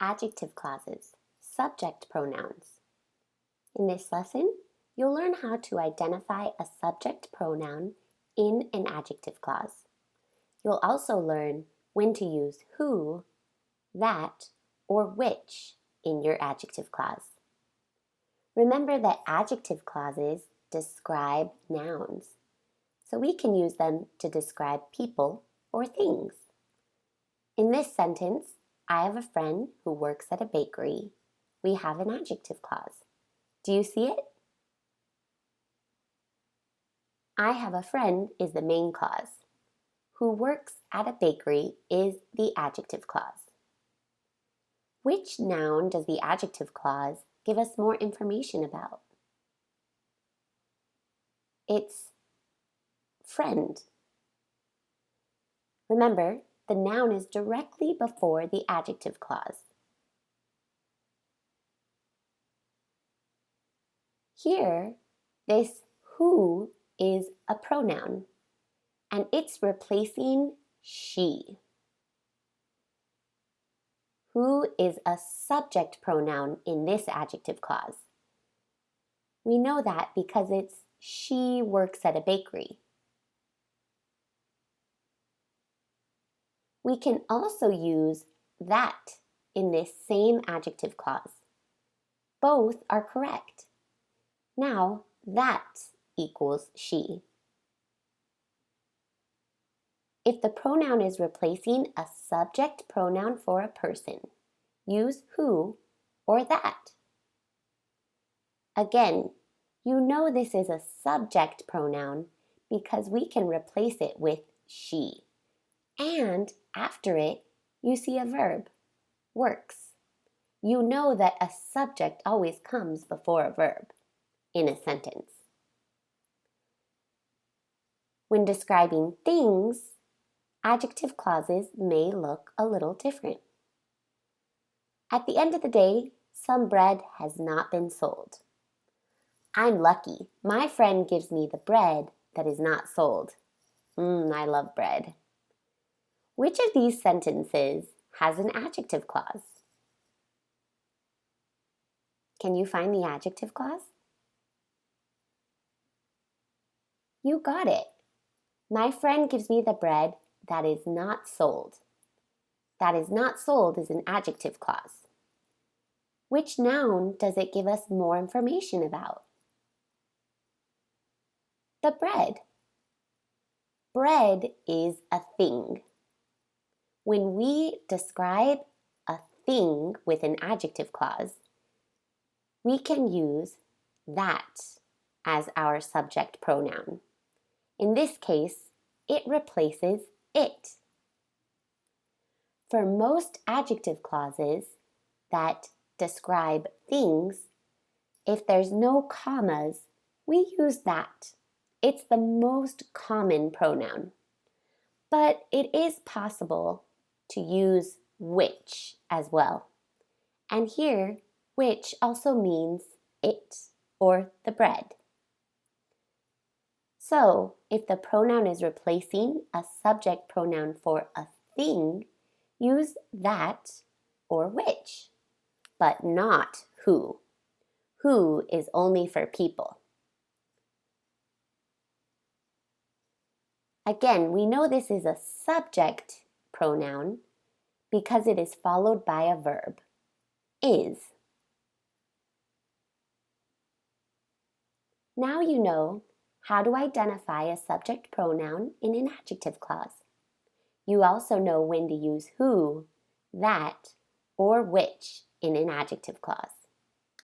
Adjective clauses, subject pronouns. In this lesson, you'll learn how to identify a subject pronoun in an adjective clause. You'll also learn when to use who, that, or which in your adjective clause. Remember that adjective clauses describe nouns, so we can use them to describe people or things. In this sentence, I have a friend who works at a bakery. We have an adjective clause. Do you see it? I have a friend is the main clause. Who works at a bakery is the adjective clause. Which noun does the adjective clause give us more information about? It's friend. Remember, the noun is directly before the adjective clause. Here, this who is a pronoun, and it's replacing she. Who is a subject pronoun in this adjective clause? We know that because it's she works at a bakery. We can also use that in this same adjective clause. Both are correct. Now, that equals she. If the pronoun is replacing a subject pronoun for a person, use who or that. Again, you know this is a subject pronoun because we can replace it with she. And after it, you see a verb, works. You know that a subject always comes before a verb in a sentence. When describing things, adjective clauses may look a little different. At the end of the day, some bread has not been sold. I'm lucky. My friend gives me the bread that is not sold. I love bread. Which of these sentences has an adjective clause? Can you find the adjective clause? You got it. My friend gives me the bread that is not sold. That is not sold is an adjective clause. Which noun does it give us more information about? The bread. Bread is a thing. When we describe a thing with an adjective clause, we can use that as our subject pronoun. In this case, it replaces it. For most adjective clauses that describe things, if there's no commas, we use that. It's the most common pronoun. But it is possible to use which as well. And here, which also means it or the bread. So, if the pronoun is replacing a subject pronoun for a thing, use that or which, but not who. Who is only for people. Again, we know this is a subject pronoun because it is followed by a verb, is. Now you know how to identify a subject pronoun in an adjective clause. You also know when to use who, that, or which in an adjective clause.